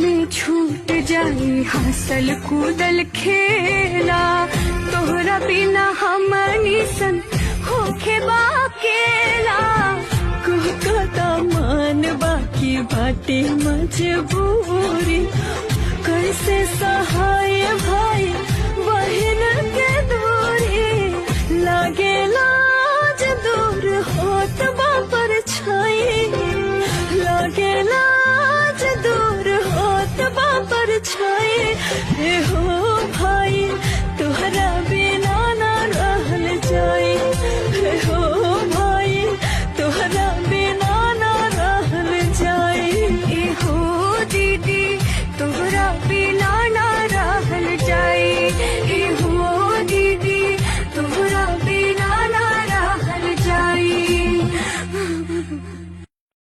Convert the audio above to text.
में छूट जाई हंसल कूदल खेला, तोहरा बिना हमनी सन होखे बाकेला। कहता मान बाकी बाटे मजबूरी, कैसे सहाय भाई वही